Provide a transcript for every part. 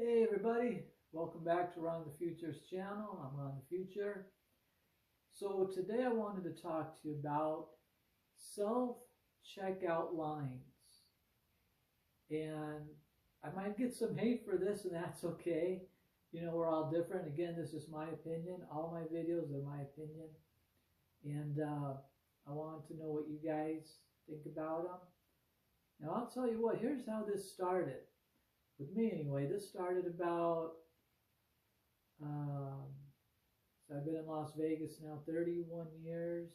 Hey everybody, welcome back to Ron the Future's channel. I'm Ron the Future. So today I wanted to talk to you about self-checkout lines. And I might get some hate for this, and that's okay. You know, we're all different. Again, this is my opinion. All my videos are my opinion. And I want to know what you guys think about them. Now I'll tell you what, here's how this started. With me anyway, this started about, so I've been in Las Vegas now 31 years.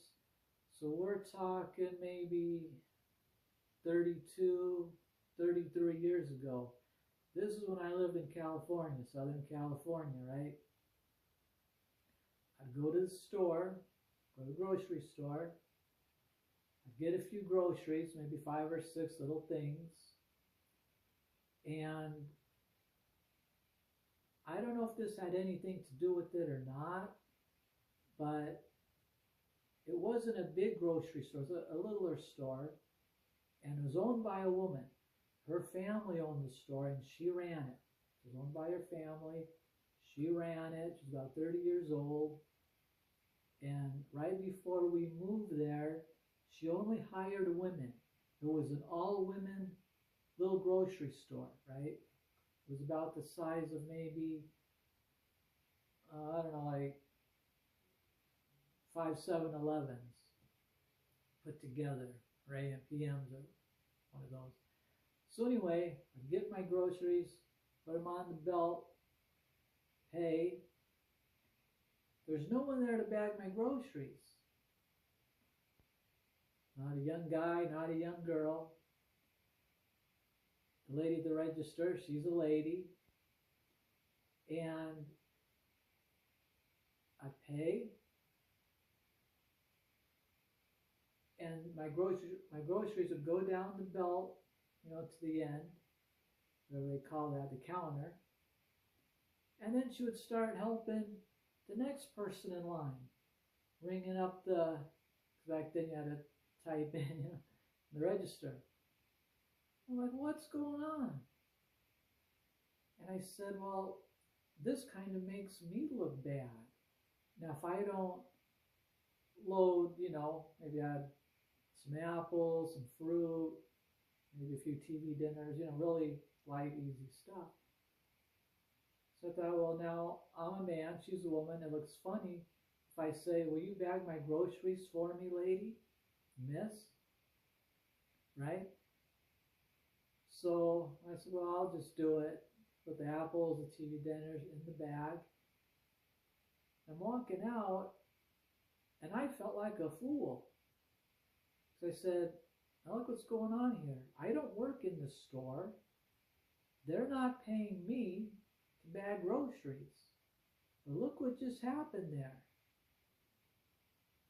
So we're talking maybe 32, 33 years ago. This is when I lived in California, Southern California, right? I'd go to the store, go to the grocery store. I'd get a few groceries, maybe 5 or 6 little things. And I don't know if this had anything to do with it or not, but it wasn't a big grocery store. It was a littler store, and it was owned by a woman. Her family owned the store, and she ran it. It was owned by her family. She ran it. She's about 30 years old. And right before we moved there, she only hired women. It was an all-women little grocery store, right? It was about the size of maybe, I don't know, like 5 7-Elevens put together, right? And PMs or one of those. So anyway, I get my groceries, put them on the belt, pay. There's no one there to bag my groceries. Not a young guy, not a young girl. The lady at the register, she's a lady. And I pay. And my groceries would go down the belt, you know, to the end, whatever they call that, the counter. And then she would start helping the next person in line, ringing up the, back then you had to type in, you know, the register. I'm like, what's going on? And I said, well, this kind of makes me look bad. Now, if I don't load, you know, maybe I had some apples, some fruit, maybe a few TV dinners, you know, really light, easy stuff. So I thought, well, now I'm a man, she's a woman. It looks funny if I say, will you bag my groceries for me, lady? Miss? Right? So I said, well, I'll just do it. Put the apples, the TV dinners in the bag. I'm walking out, and I felt like a fool. So I said, now look what's going on here. I don't work in the store. They're not paying me to bag groceries. But look what just happened there.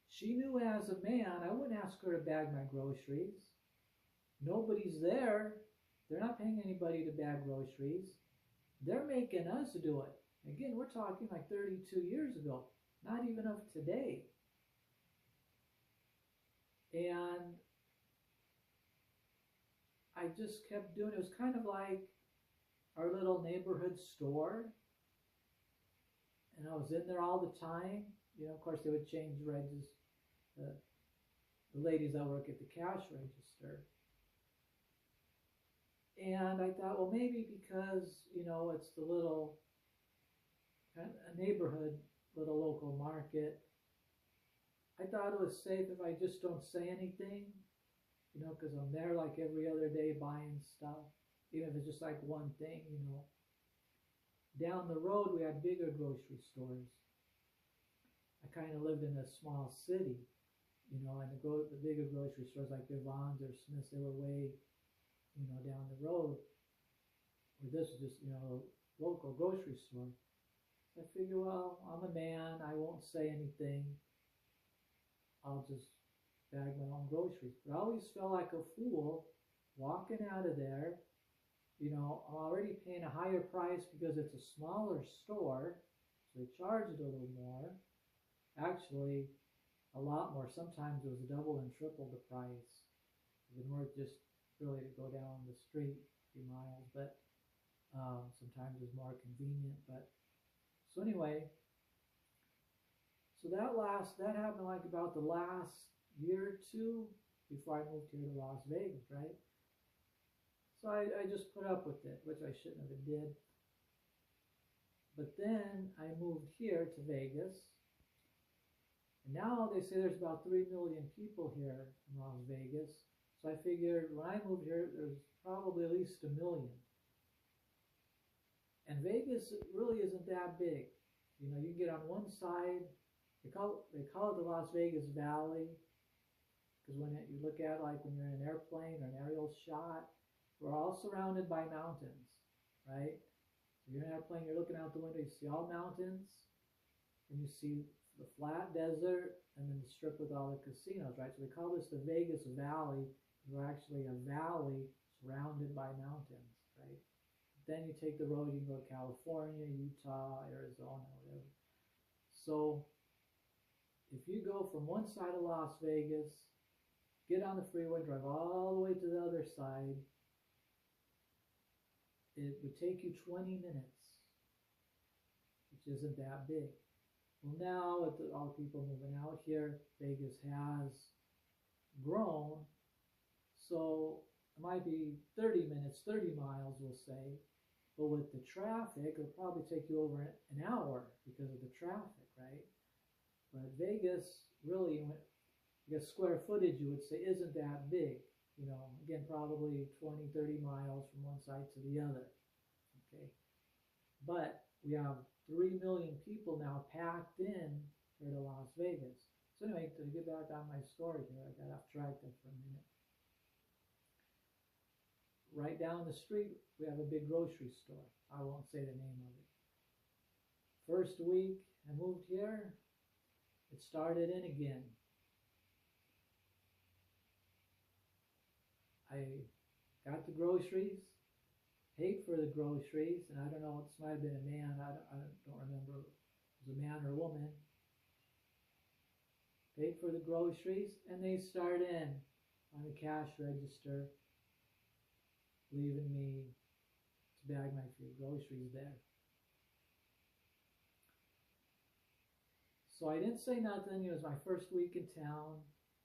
She knew as a man, I wouldn't ask her to bag my groceries. Nobody's there. They're not paying anybody to bag groceries. They're making us do it. Again, we're talking like 32 years ago, not even of today. And I just kept doing it. It was kind of like our little neighborhood store. And I was in there all the time. You know, of course, they would change the ladies that work at the cash register. And I thought, well, maybe because, you know, it's the little, kind of a neighborhood, little local market, I thought it was safe if I just don't say anything, you know, because I'm there like every other day buying stuff, even if it's just like one thing, you know. Down the road, we had bigger grocery stores. I kind of lived in a small city, you know, and the bigger grocery stores like Vons or Smith's, they were way, you know, down the road. Where this is just, you know, a local grocery store. So I figure, well, I'm a man, I won't say anything. I'll just bag my own groceries. But I always felt like a fool walking out of there. You know, I'm already paying a higher price because it's a smaller store, so they charged a little more. Actually, a lot more. Sometimes it was double and triple the price. It didn't worth just really to go down the street a few miles. But Sometimes it's more convenient, but so anyway, so that happened like about the last year or two before I moved here to Las Vegas, right? So I just put up with it, which I shouldn't have did. But then I moved here to Vegas, and now they say there's about 3 million people here in Las Vegas. So I figured when I moved here, there's probably at least 1 million. And Vegas really isn't that big. You know, you can get on one side. They call it the Las Vegas Valley, because you look at it, like when you're in an airplane or an aerial shot, we're all surrounded by mountains, right? So you're in an airplane, you're looking out the window, you see all mountains, and you see the flat desert, and then the strip with all the casinos, right? So they call this the Vegas Valley. We're actually a valley surrounded by mountains, right? Then you take the road, you can go to California, Utah, Arizona, whatever. So if you go from one side of Las Vegas, get on the freeway, drive all the way to the other side, it would take you 20 minutes, which isn't that big. Well, now with all the people moving out here, Vegas has grown, so it might be 30 minutes, 30 miles, we'll say. But with the traffic, it'll probably take you over an hour because of the traffic, right? But Vegas, really, I guess square footage, you would say, isn't that big. You know, again, probably 20, 30 miles from one side to the other. Okay. But we have 3 million people now packed in here to Las Vegas. So anyway, to get back on my story here, I got off track there for a minute. Right down the street, we have a big grocery store. I won't say the name of it. First week I moved here, it started in again. I got the groceries, paid for the groceries, and I don't know, this might have been a man, I don't remember if it was a man or a woman. Paid for the groceries, and they start in on the cash register, leaving me to bag my few groceries there. So I didn't say nothing. It was my first week in town,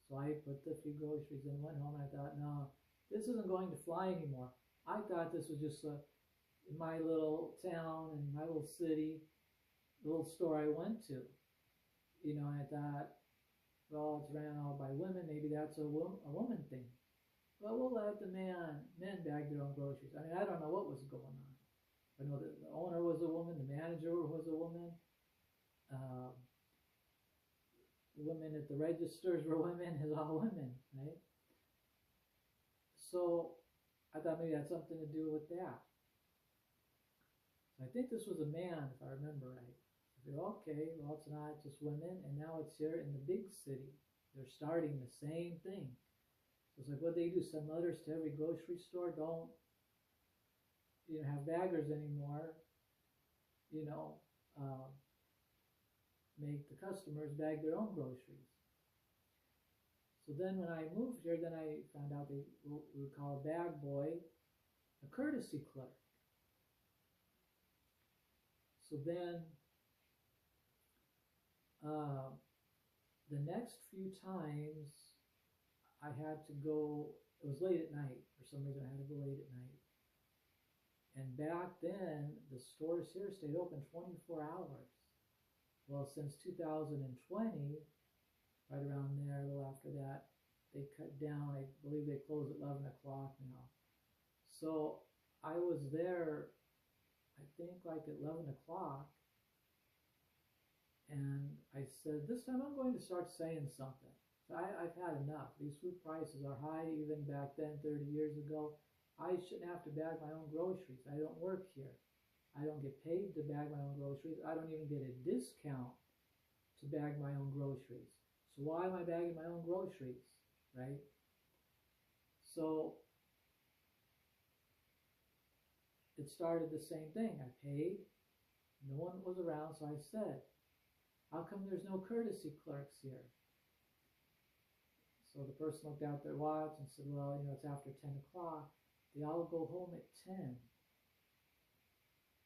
so I put the few groceries in, went home, and I thought, no, this isn't going to fly anymore. I thought this was just in my little town, in my little city, the little store I went to. You know, and I thought, well, it's ran all by women, maybe that's a woman thing. Well, we'll let the men bag their own groceries. I mean, I don't know what was going on. I know that the owner was a woman, the manager was a woman, the women at the registers were women, it's all women, right? So I thought maybe it had something to do with that. So I think this was a man, if I remember right. I said, okay, well, it's not just women, and now it's here in the big city. They're starting the same thing. So it's like, what they do, send letters to every grocery store, don't, have baggers anymore, make the customers bag their own groceries. So then when I moved here, then I found out we would call a bag boy a courtesy clerk. So then the next few times I had to go, it was late at night. For some reason I had to go late at night. And back then, the stores here stayed open 24 hours. Well, since 2020, right around there, a little after that, they cut down. I believe they close at 11 o'clock now. So I was there, I think like at 11 o'clock, and I said, this time I'm going to start saying something. So I've had enough. These food prices are high, even back then, 30 years ago. I shouldn't have to bag my own groceries. I don't work here. I don't get paid to bag my own groceries. I don't even get a discount to bag my own groceries. So why am I bagging my own groceries, right? So it started the same thing. I paid. No one was around, so I said, how come there's no courtesy clerks here? So the person looked out their watch and said, well, it's after 10 o'clock. They all go home at 10.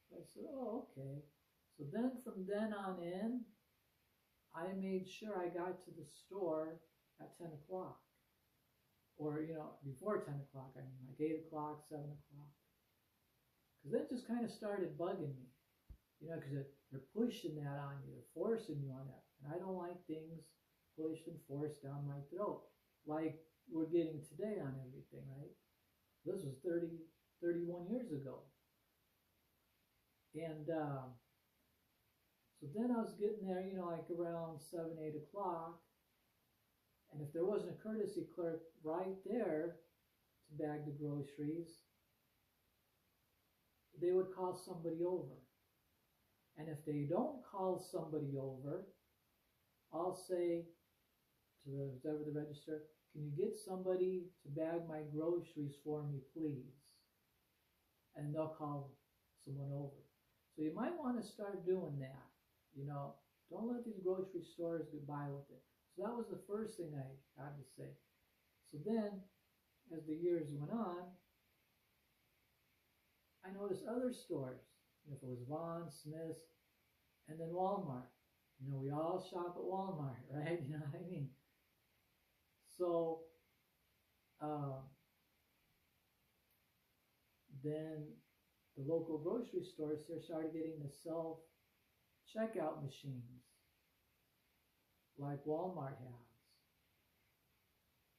So I said, oh, okay. So then from then on in, I made sure I got to the store at 10 o'clock. Or, before 10 o'clock, I mean, like 8 o'clock, 7 o'clock. Because that just kind of started bugging me, because they're pushing that on you, they're forcing you on that. And I don't like things pushed and forced down my throat, like we're getting today on everything, right? This was 31 years ago. And so then I was getting there, like around 7, 8 o'clock. And if there wasn't a courtesy clerk right there to bag the groceries, they would call somebody over. And if they don't call somebody over, I'll say to whoever the register, can you get somebody to bag my groceries for me, please? And they'll call someone over. So you might want to start doing that. Don't let these grocery stores get by with it. So that was the first thing I had to say. So then, as the years went on, I noticed other stores. If it was Vons, Smith's, and then Walmart. We all shop at Walmart, right? You know what I mean? So then the local grocery stores here started getting the self-checkout machines like Walmart has.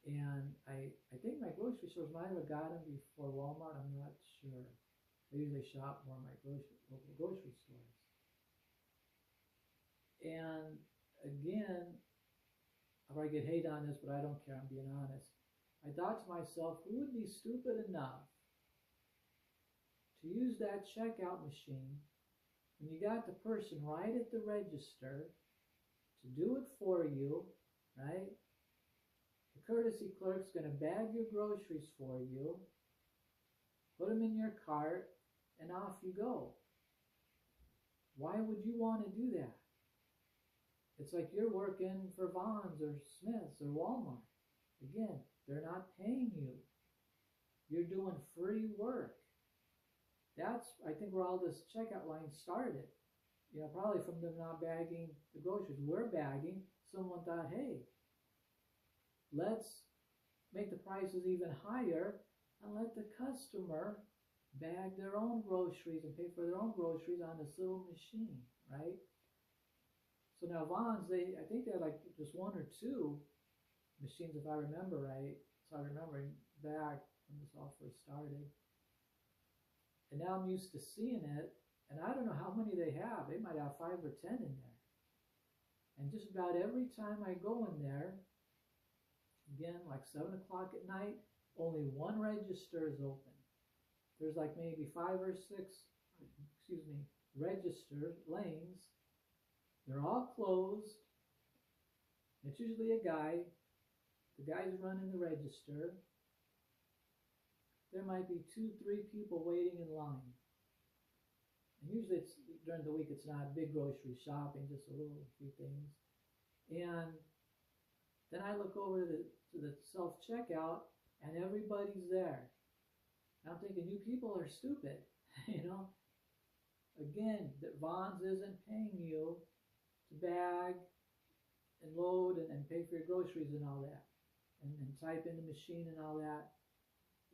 And I think my grocery stores might have got them before Walmart. I'm not sure. I usually shop more in my local grocery stores. And again, I probably get hate on this, but I don't care. I'm being honest. I thought to myself, who would be stupid enough to use that checkout machine when you got the person right at the register to do it for you, right? The courtesy clerk's going to bag your groceries for you, put them in your cart, and off you go. Why would you want to do that? It's like you're working for Vons or Smith's or Walmart. Again, they're not paying you. You're doing free work. That's, I think, where all this checkout line started. Probably from them not bagging the groceries. We're bagging. Someone thought, hey, let's make the prices even higher and let the customer bag their own groceries and pay for their own groceries on this little machine, right? So now Vons, I think they had like just one or two machines, if I remember right. So I remember back when this all first started. And now I'm used to seeing it, and I don't know how many they have. They might have 5 or 10 in there. And just about every time I go in there, again, like 7 o'clock at night, only one register is open. There's like maybe 5 or 6, register lanes. They're all closed. It's usually a guy. The guy's running the register. There might be 2, 3 people waiting in line. And usually it's during the week, it's not big grocery shopping, just a little few things. And then I look over to the self-checkout, and everybody's there. And I'm thinking, you people are stupid, Again, that Vons isn't paying you to bag and load and pay for your groceries and all that, and type in the machine and all that.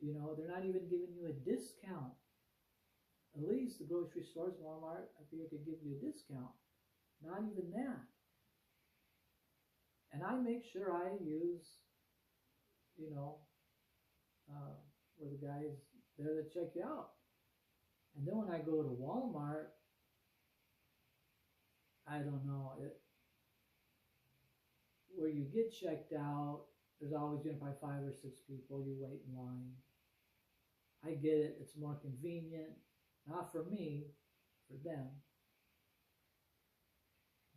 They're not even giving you a discount. At least the grocery stores, Walmart, I figure could give you a discount. Not even that. And I make sure I use, where the guy's there to check you out. And then when I go to Walmart, I don't know, where you get checked out, there's always probably 5 or 6 people, you wait in line. I get it, it's more convenient, not for me, for them.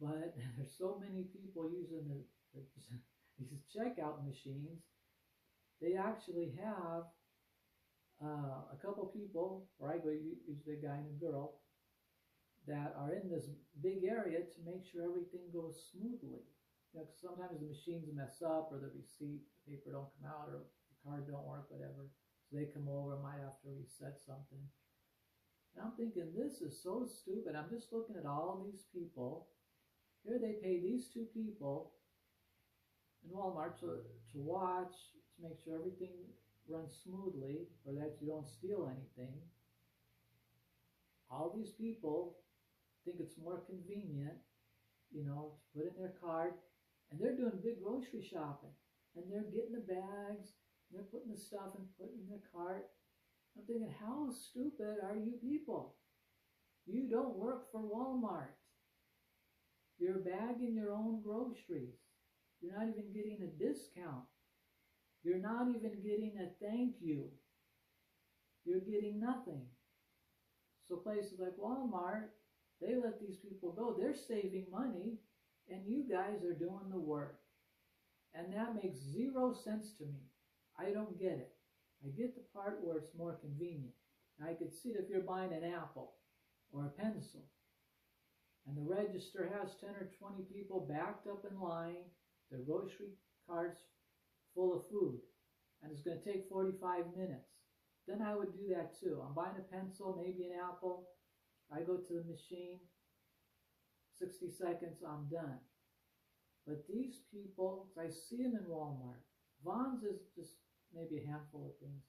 But there's so many people using these checkout machines. They actually have a couple people, where I go, usually a guy and a girl, that are in this big area to make sure everything goes smoothly. Cause sometimes the machines mess up, or the receipt, the paper don't come out, or the card don't work, whatever. So they come over, might have to reset something. And I'm thinking, this is so stupid. I'm just looking at all these people. Here they pay these two people in Walmart to watch, to make sure everything runs smoothly or that you don't steal anything. All these people think it's more convenient, to put in their card, and they're doing big grocery shopping, and they're getting the bags, and they're putting the stuff and putting in their cart. I'm thinking, how stupid are you people? You don't work for Walmart. You're bagging your own groceries. You're not even getting a discount. You're not even getting a thank you. You're getting nothing. So places like Walmart, they let these people go. They're saving money, and you guys are doing the work. And that makes zero sense to me. I don't get it. I get the part where it's more convenient. And I could see it if you're buying an apple or a pencil, and the register has 10 or 20 people backed up in line, their grocery carts full of food, and it's going to take 45 minutes. Then I would do that too. I'm buying a pencil, maybe an apple. I go to the machine, 60 seconds, I'm done. But these people, I see them in Walmart. Vons is just maybe a handful of things.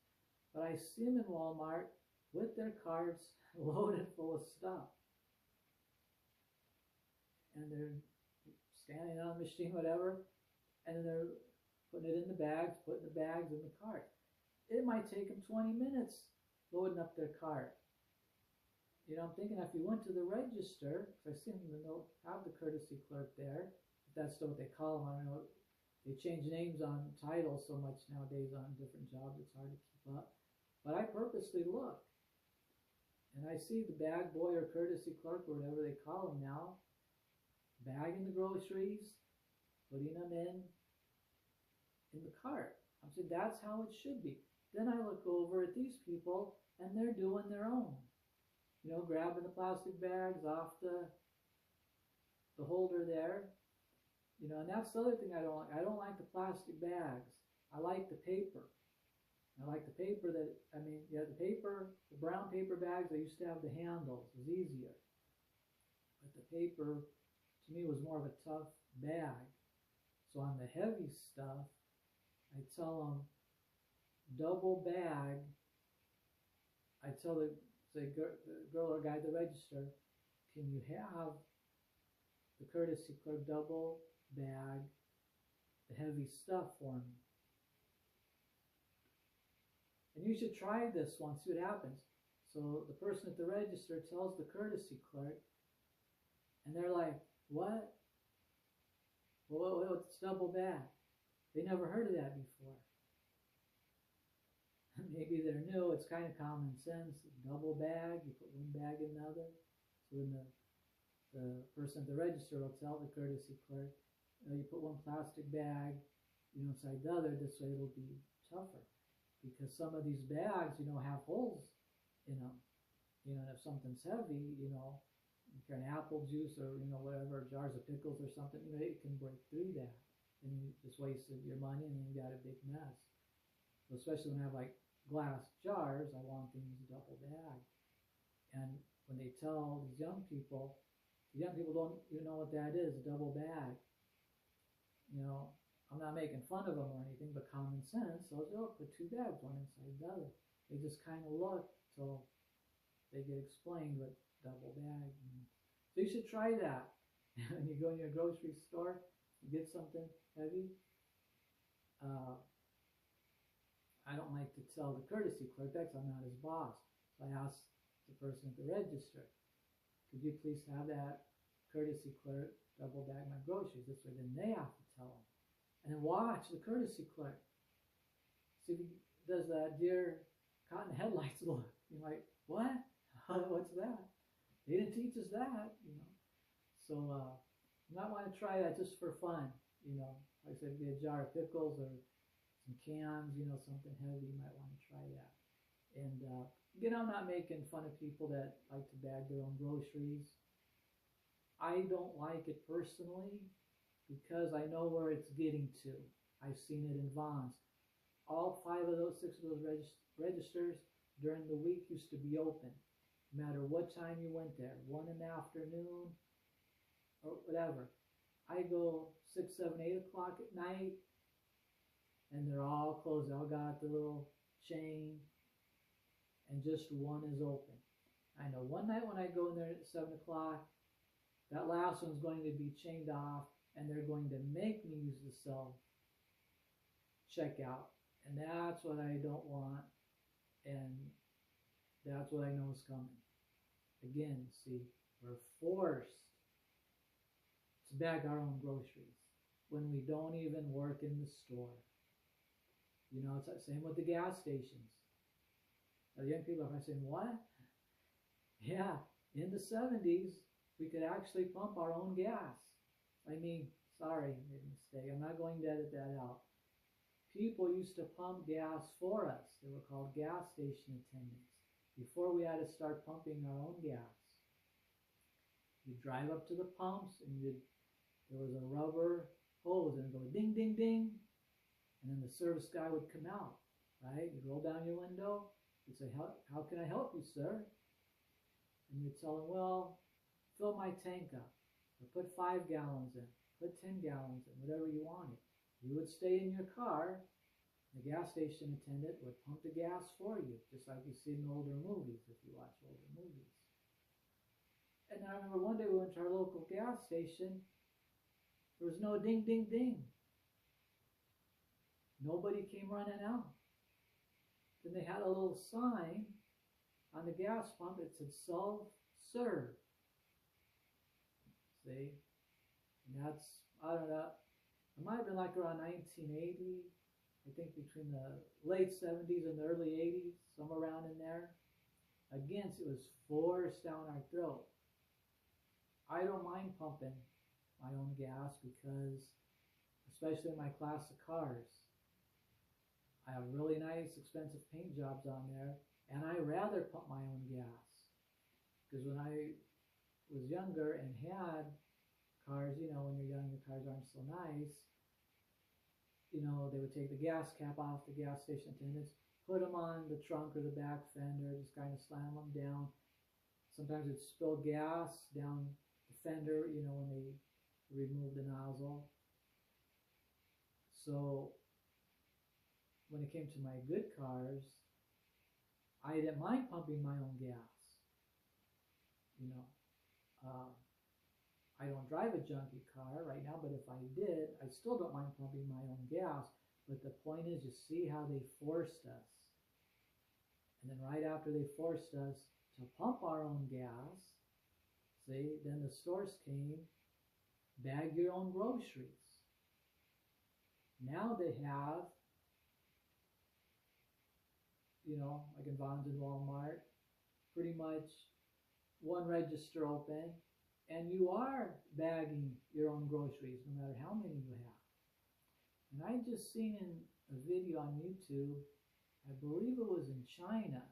But I see them in Walmart with their carts loaded full of stuff. And they're scanning on the machine, whatever, and they're putting it in the bags, putting the bags in the cart. It might take them 20 minutes loading up their cart. I'm thinking if you went to the register, because I see them, they'll have the courtesy clerk there, if that's still what they call them. I don't know, they change names on titles so much nowadays on different jobs, it's hard to keep up. But I purposely look, and I see the bag boy or courtesy clerk, or whatever they call them now, bagging the groceries, putting them in the cart. I'm saying that's how it should be. Then I look over at these people, and they're doing their own. Grabbing the plastic bags off the holder there. And that's the other thing I don't like. I don't like the plastic bags. I like the paper. I like the paper the brown paper bags, they used to have the handles. It was easier. But the paper, to me, was more of a tough bag. So on the heavy stuff, I tell them, double bag. I tell the girl or guy at the register, can you have the courtesy clerk double bag the heavy stuff for me? And you should try this one, see what happens. So the person at the register tells the courtesy clerk, and they're like, what? Well, what's double bag? They never heard of that before. Maybe they're new, it's kind of common sense. Double bag, you put one bag in the other. So then the person at the register will tell the courtesy clerk, you put one plastic bag, inside the other, this way it'll be tougher. Because some of these bags, have holes in them. And if something's heavy, you carry an apple juice or, whatever, jars of pickles or something, it can break through that. And you just wasted your money and then you got a big mess. So especially when I have like glass jars, I want things double bag. And when they tell these young people don't even know what that is, a double bag. I'm not making fun of them or anything, but common sense. So they'll put two bags, one inside the other. They just kind of look till they get explained what double bag means. So you should try that. When you go in your grocery store, you get something heavy. I don't like to tell the courtesy clerk that because I'm not his boss. So I ask the person at the register, could you please have that courtesy clerk double bag my groceries? This way then they have to tell them. And then watch the courtesy clerk. See if he does that deer caught in the headlights look. You're like, what? What's that? They didn't teach us that, So you might want to try that just for fun, Like I said, get a jar of pickles or some cans, something heavy, you might want to try that. And, I'm not making fun of people that like to bag their own groceries. I don't like it personally because I know where it's getting to. I've seen it in Vons. All 6 of those registers during the week used to be open. no matter what time you went there, 1 in the afternoon or whatever. I go 6, 7, 8 o'clock at night, and they're all closed. They all got the little chain, and just one is open. I know one night when I go in there at 7 o'clock, that last one's going to be chained off, and they're going to make me use the self checkout, and that's what I don't want, and that's what I know is coming. Again, see, we're forced to bag our own groceries when we don't even work in the store. You know, it's the same with the gas stations. The young people are saying, what? Yeah, in the 70s, we could actually pump our own gas. I mean, sorry, made a mistake. I'm not going to edit that out. People used to pump gas for us. They were called gas station attendants before we had to start pumping our own gas. You'd drive up to the pumps, and there was a rubber hose, and it'd go ding, ding, ding, and then the service guy would come out, right? You'd roll down your window. You'd say, how can I help you, sir? And you'd tell him, well, fill my tank up, or put 5 gallons in, put 10 gallons in, whatever you wanted. You would stay in your car. The gas station attendant would pump the gas for you, just like you see in older movies, if you watch older movies. And I remember one day we went to our local gas station. There was no ding, ding, ding. Nobody came running out. Then they had a little sign on the gas pump that said self-serve. See? And that's, I don't know, it might have been like around 1980. I think between the late 70s and the early 80s, somewhere around in there. Again, it was forced down our throat. I don't mind pumping my own gas because, especially in my class of cars, I have really nice, expensive paint jobs on there, and I rather pump my own gas. Because when I was younger and had cars, you know, when you're young, the cars aren't so nice, you know, they would take the gas cap off the gas station attendants, put them on the trunk or the back fender, just kind of slam them down. Sometimes it'd spill gas down the fender, you know, when they remove the nozzle. So when it came to my good cars, I didn't mind pumping my own gas. You know, I don't drive a junky car right now, but if I did, I still don't mind pumping my own gas. But the point is, you see how they forced us. And then right after they forced us to pump our own gas, see, then the stores came, bag your own groceries. Now they have, you know, like in Vons and Walmart, pretty much one register open, and you are bagging your own groceries, no matter how many you have. And I just seen in a video on YouTube, I believe it was in China,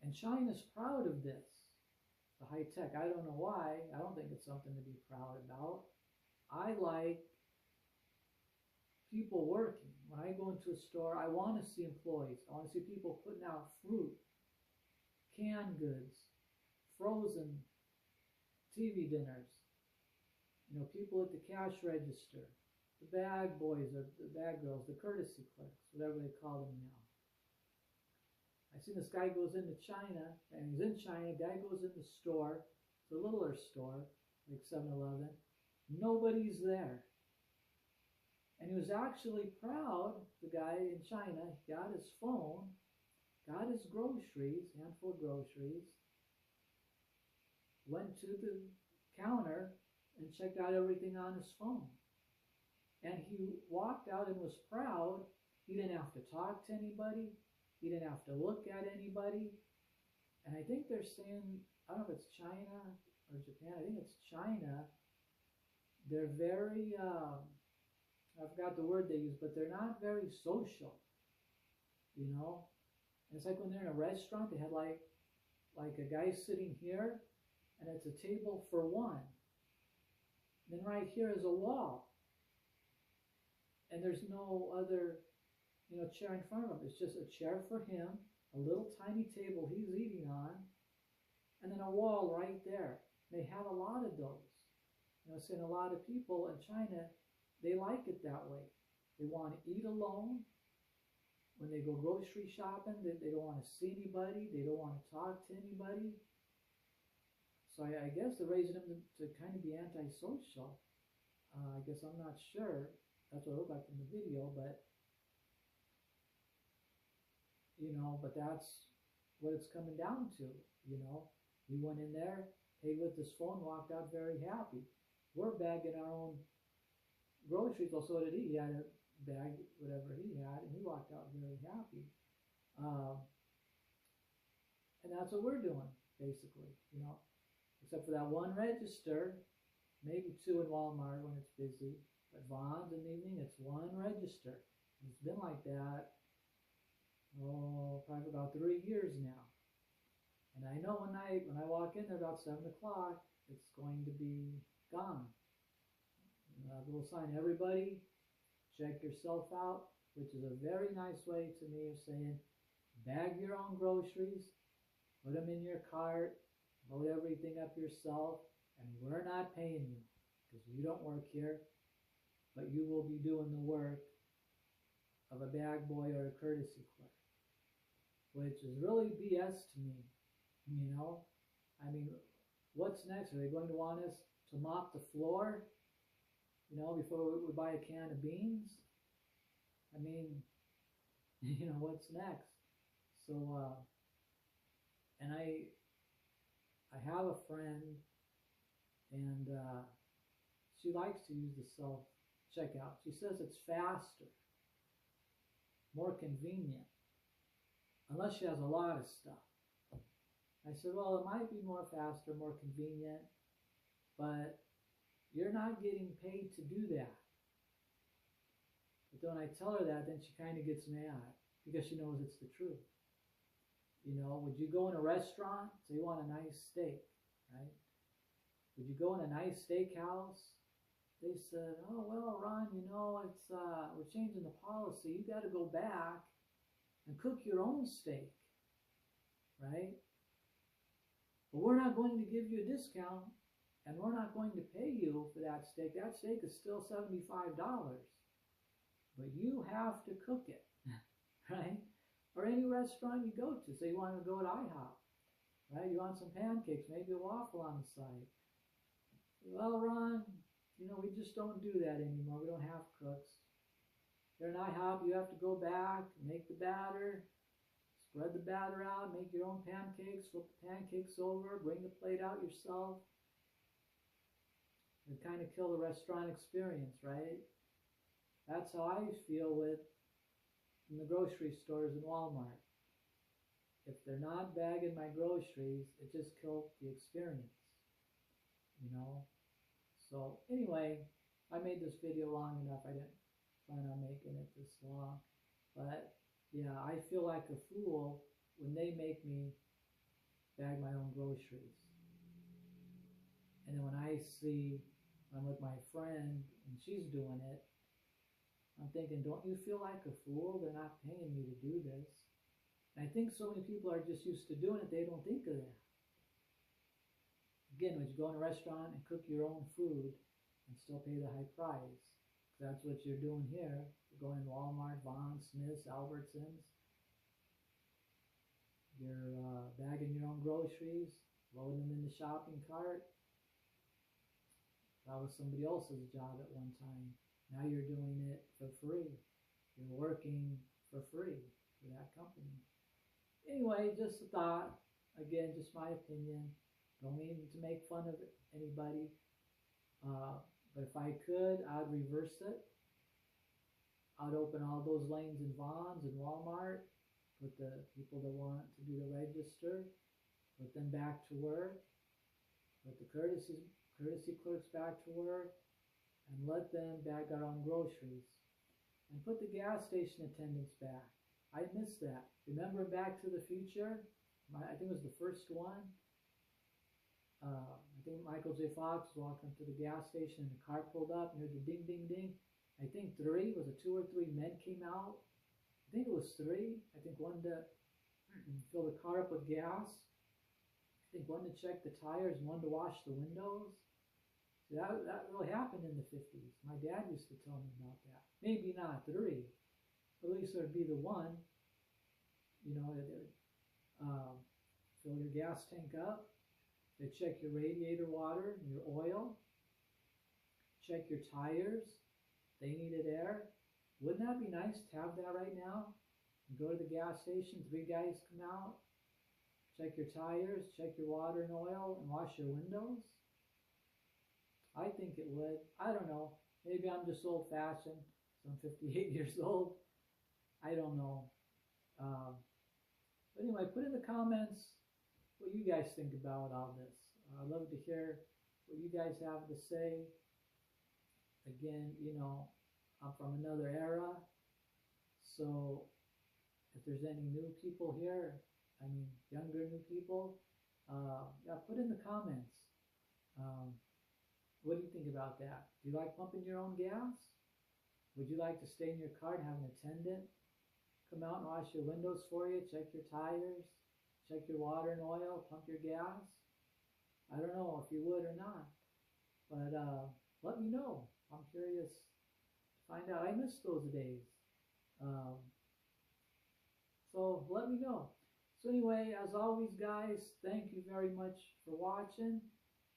and China's proud of this, the high tech. I don't know why. I don't think it's something to be proud about. I like people working. When I go into a store, I want to see employees. I want to see people putting out fruit, canned goods, frozen TV dinners, you know, people at the cash register, the bag boys or the bag girls, the courtesy clerks, whatever they call them now. I seen this guy goes into China, and he's in China, guy goes in the store, it's a littler store, like 7-Eleven, nobody's there. And he was actually proud, the guy in China, he got his phone, got his groceries, handful of groceries, went to the counter and checked out everything on his phone. And he walked out and was proud. He didn't have to talk to anybody. He didn't have to look at anybody. And I think they're saying, I don't know if it's China or Japan, I think it's China. They're very, I forgot the word they use, but they're not very social, you know? And it's like when they're in a restaurant, they had like a guy sitting here, and it's a table for one. Then right here is a wall. And there's no other, you know, chair in front of him. It's just a chair for him a little tiny table he's eating on, and then a wall right there. They have a lot of those. Saying a lot of people in China, they like it that way. They want to eat alone. When they go grocery shopping, they don't want to see anybody. They don't want to talk to anybody. So I guess they're raising them to kind of be antisocial. I guess I'm not sure. That's what it looked like from the video, but but that's what it's coming down to. He went in there, paid with his phone, walked out very happy. We're bagging our own groceries. Well, so did he. He had a bag, whatever he had, and he walked out very happy. And that's what we're doing, basically, except for that one register, maybe two in Walmart when it's busy, but Vons in the evening, it's one register. It's been like that, probably about 3 years now. And I know when I walk in there about 7 o'clock, it's going to be gone. A little sign, everybody, check yourself out, which is a very nice way to me of saying, bag your own groceries, put them in your cart, load everything up yourself, and we're not paying you because you don't work here, but you will be doing the work of a bag boy or a courtesy clerk, which is really BS to me. I mean, what's next? Are they going to want us to mop the floor, before we buy a can of beans? I mean, what's next? So, and I have a friend, and she likes to use the self-checkout. She says it's faster, more convenient, unless she has a lot of stuff. I said, well, it might be more faster, more convenient, but you're not getting paid to do that. But when I tell her that, then she kind of gets mad because she knows it's the truth. Would you go in a restaurant, say you want a nice steak, right? Would you go in a nice steakhouse? They said, oh, well, Ron, it's we're changing the policy. You got to go back and cook your own steak, right? But we're not going to give you a discount, and we're not going to pay you for that steak. That steak is still $75, but you have to cook it, right? Or any restaurant you go to. Say you want to go to IHOP, right? You want some pancakes, maybe a waffle on the side. Well, Ron, we just don't do that anymore. We don't have cooks. Here in IHOP, you have to go back, make the batter, spread the batter out, make your own pancakes, flip the pancakes over, bring the plate out yourself. And kind of kill the restaurant experience, right? That's how I feel in the grocery stores in Walmart. If they're not bagging my groceries, it just killed the experience, So anyway, I made this video long enough. I didn't plan on making it this long. But yeah, I feel like a fool when they make me bag my own groceries. And then when I'm with my friend and she's doing it, I'm thinking, don't you feel like a fool? They're not paying you to do this. And I think so many people are just used to doing it, they don't think of that. Again, when you go in a restaurant and cook your own food and still pay the high price, that's what you're doing here. You're going to Walmart, Vons, Smith's, Albertsons. You're bagging your own groceries, loading them in the shopping cart. That was somebody else's job at one time. Now you're doing it for free. You're working for free for that company. Anyway, just a thought. Again, just my opinion. Don't mean to make fun of anybody. But if I could, I'd reverse it. I'd open all those lanes in Vons and Walmart. Put the people that want to do the register. Put them back to work. Put the courtesy clerks back to work. And let them bag our own groceries. And put the gas station attendants back. I miss that. Remember Back to the Future? I think it was the first one. I think Michael J. Fox was walking up to the gas station and the car pulled up and heard the ding, ding, ding. I think 2 or 3 men came out. I think it was 3. I think one, and fill the car up with gas. I think one to check the tires and one to wash the windows. See, that really happened in the 50s. My dad used to tell me about that. Maybe not three, but at least there'd be the one. You know, they would fill your gas tank up. They check your radiator water and your oil. Check your tires. They needed air. Wouldn't that be nice to have that right now? You go to the gas station, three guys come out, check your tires, check your water and oil, and wash your windows. I think it would. I don't know. Maybe I'm just old fashioned. So I'm 58 years old. I don't know. But anyway, put in the comments what you guys think about all this. I'd love to hear what you guys have to say. Again, you know, I'm from another era. So if there's any new people here, I mean, younger new people, yeah, put in the comments. What do you think about that? Do you like pumping your own gas? Would you like to stay in your car and have an attendant come out and wash your windows for you, check your tires, check your water and oil, pump your gas? I don't know if you would or not, but let me know. I'm curious to find out. I miss those days. So let me know. So anyway, as always, guys, thank you very much for watching,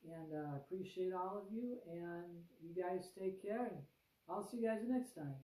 and I appreciate all of you, and you guys take care, and I'll see you guys next time.